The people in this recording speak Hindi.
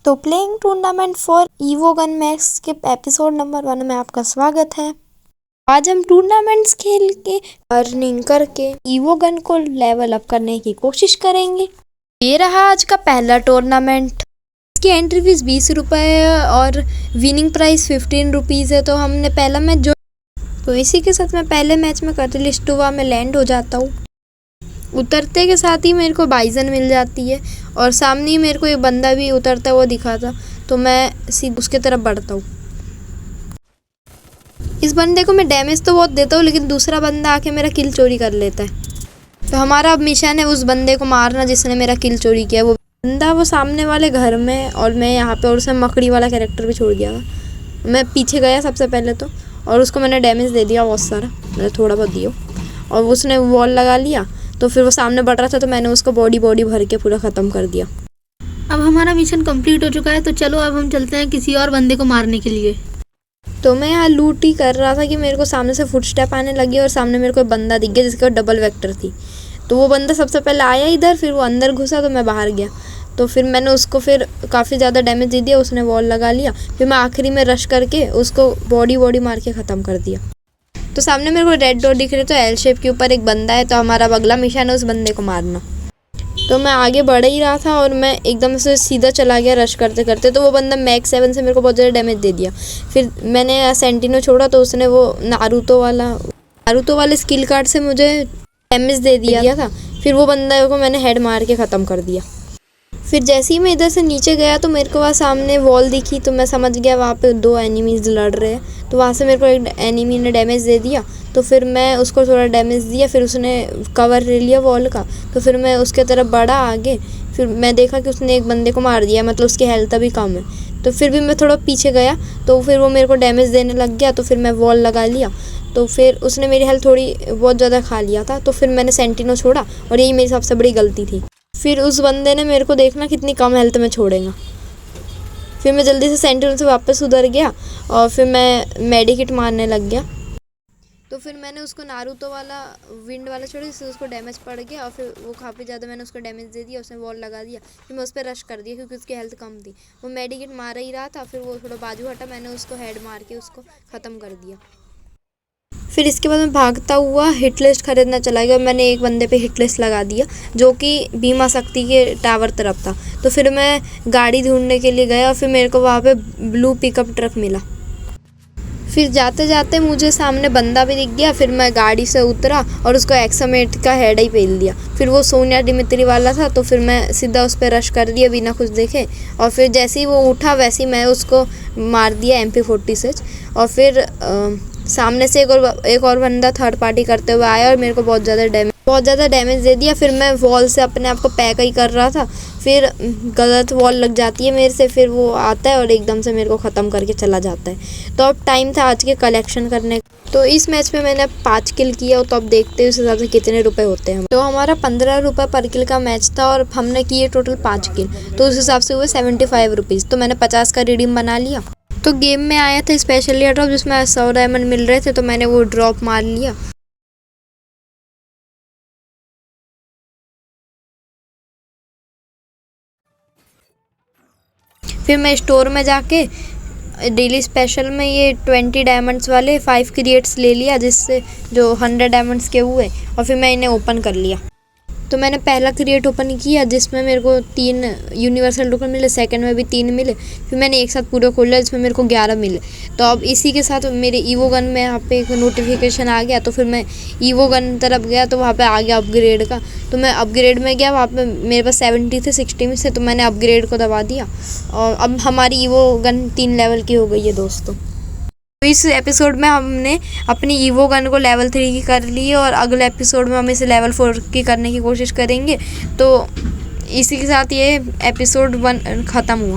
तो playing tournament for evo gun max के एपिसोड नंबर 1 में आपका स्वागत है। आज हम टूर्नामेंट्स खेल के अर्निंग करके ईवो गन को लेवल अप करने की कोशिश करेंगे। ये रहा आज का पहला टूर्नामेंट। इसकी एंट्री फीस 20 रुपये है और विनिंग प्राइस 15 रुपीज़ है। तो हमने पहला मैच जो तो इसी के साथ मैं पहले मैच में कैटलिस्ट हुआ में लैंड हो जाता हूँ। उतरते के साथ ही मेरे को बाइजन मिल जाती है और सामने ही मेरे को एक बंदा भी उतरता हुआ दिखा था, तो मैं सीधे उसके तरफ बढ़ता हूँ। इस बंदे को मैं डैमेज तो बहुत देता हूँ, लेकिन दूसरा बंदा आके मेरा किल चोरी कर लेता है। तो हमारा अब मिशन है उस बंदे को मारना जिसने मेरा किल चोरी किया। वो बंदा वो सामने वाले घर में और मैं यहाँ पे, और उसने मकड़ी वाला कैरेक्टर भी छोड़ दिया था। मैं पीछे गया सबसे पहले तो, और उसको मैंने डैमेज दे दिया बहुत सारा, मैंने थोड़ा बहुत दिया, और उसने वॉल लगा लिया। तो फिर वो सामने बढ़ रहा था तो मैंने उसको बॉडी भर के पूरा ख़त्म कर दिया। अब हमारा मिशन कंप्लीट हो चुका है, तो चलो अब हम चलते हैं किसी और बंदे को मारने के लिए। तो मैं यहाँ लूट ही कर रहा था कि मेरे को सामने से फुटस्टेप आने लगी और सामने मेरे को एक बंदा दिख गया जिसके डबल वेक्टर थी। तो वो बंदा सबसे पहले आया इधर, फिर वो अंदर घुसा तो मैं बाहर गया। तो फिर मैंने उसको फिर काफ़ी ज़्यादा डैमेज दे दिया, उसने वॉल लगा लिया। फिर मैं आखिरी में रश करके उसको बॉडी मार के ख़त्म कर दिया। तो सामने मेरे को रेड डॉट दिख रहे, तो एल शेप के ऊपर एक बंदा है। तो हमारा अगला मिशन है उस बंदे को मारना। तो मैं आगे बढ़ ही रहा था और मैं एकदम से सीधा चला गया रश करते करते। तो वो बंदा मैक्स 7 से मेरे को बहुत ज़्यादा डैमेज दे दिया। फिर मैंने सेंटिनो छोड़ा तो उसने वो नारुतो वाले स्किल कार्ड से मुझे डैमेज दे दिया था। फिर वो बंदा को मैंने हेड मार के ख़त्म कर दिया। फिर जैसे ही मैं इधर से नीचे गया तो मेरे को वहाँ सामने वॉल दिखी, तो मैं समझ गया वहाँ पे 2 एनिमीज़ लड़ रहे हैं। तो वहाँ से मेरे को एक एनिमी ने डैमेज दे दिया, तो फिर मैं उसको थोड़ा डैमेज दिया। फिर उसने कवर ले लिया वॉल का, तो फिर मैं उसके तरफ बढ़ा आगे। फिर मैं देखा कि उसने एक बंदे को मार दिया, मतलब उसकी हेल्थ अभी कम है। तो फिर भी मैं थोड़ा पीछे गया, तो फिर वो मेरे को डैमेज देने लग गया। तो फिर मैं वॉल लगा लिया, तो फिर उसने मेरी हेल्थ थोड़ी बहुत ज़्यादा खा लिया था। तो फिर मैंने सेंटिनो छोड़ा और यही मेरी सबसे बड़ी गलती थी। फिर उस बंदे ने मेरे को देखना कितनी कम हेल्थ में छोड़ेगा। फिर मैं जल्दी से सेंटिनो से वापस उधर गया और फिर मैं मेडिकिट मारने लग गया। तो फिर मैंने उसको नारुतो वाला विंड वाला छोड़ा जिससे उसको डैमेज पड़ गया, और फिर वो काफ़ी ज़्यादा मैंने उसको डैमेज दे दिया। उसने वॉल लगा दिया, फिर मैं उस पर रश कर दिया क्योंकि उसकी हेल्थ कम थी। वो मेडिकिट मार ही रहा था, फिर वो थोड़ा बाजू हटा, मैंने उसको हेड मार के उसको ख़त्म कर दिया। फिर इसके बाद मैं भागता हुआ हिट लिस्ट खरीदना चला गया। मैंने एक बंदे पे हिट लिस्ट लगा दिया जो कि बीमा शक्ति के टावर तरफ था। तो फिर मैं गाड़ी ढूंढने के लिए गया और फिर मेरे को वहाँ पे ब्लू पिकअप ट्रक मिला। फिर जाते जाते मुझे सामने बंदा भी दिख गया। फिर मैं गाड़ी से उतरा और उसको एक्सोमेट का हेड ही पेल दिया। फिर वो सोनिया डिमित्री वाला था, तो फिर मैं सीधा उस पर रश कर दिया बिना कुछ देखे। और फिर जैसे ही वो उठा वैसे ही मैं उसको मार दिया MP40 से। और फिर सामने से एक और बंदा थर्ड पार्टी करते हुए आया और मेरे को बहुत ज़्यादा डैमेज दे दिया। फिर मैं वॉल से अपने आप को पैक ही कर रहा था, फिर गलत वॉल लग जाती है मेरे से। फिर वो आता है और एकदम से मेरे को ख़त्म करके चला जाता है। तो अब टाइम था आज के कलेक्शन करने। तो इस मैच में मैंने 5 किल किया, तो अब देखते हैं उस हिसाब से कितने रुपए होते हैं। तो हमारा 15 रुपये पर किल का मैच था और हमने किए टोटल 5 किल, तो उस हिसाब से हुए 75 रुपीज़। तो मैंने 50 का रिडीम बना लिया। तो गेम में आया था स्पेशल एयर ड्रॉप जिसमें 100 डायमंड मिल रहे थे, तो मैंने वो ड्रॉप मार लिया। फिर मैं स्टोर में जाके डेली स्पेशल में ये 20 डायमंड्स वाले 5 क्रिएट्स ले लिया, जिससे जो 100 डायमंड्स के हुए, और फिर मैं इन्हें ओपन कर लिया। तो मैंने पहला क्रिएट ओपन किया जिसमें मेरे को 3 यूनिवर्सल टोकन मिले, सेकंड में भी 3 मिले। फिर मैंने एक साथ पूरा खोला जिसमें मेरे को 11 मिले। तो अब इसी के साथ मेरे ईवो गन में यहाँ पे एक नोटिफिकेशन आ गया। तो फिर मैं ईवो गन तरफ गया तो वहाँ पे आ गया अपग्रेड का। तो मैं अपग्रेड में गया, वहाँ पे मेरे पास 70 थे, 60 में से, तो मैंने अपग्रेड को दबा दिया और अब हमारी ईवो गन 3 लेवल की हो गई है दोस्तों। तो इस एपिसोड में हमने अपनी ईवो गन को लेवल 3 की कर ली है और अगले एपिसोड में हम इसे लेवल 4 की करने की कोशिश करेंगे। तो इसी के साथ ये एपिसोड 1 ख़त्म हुआ।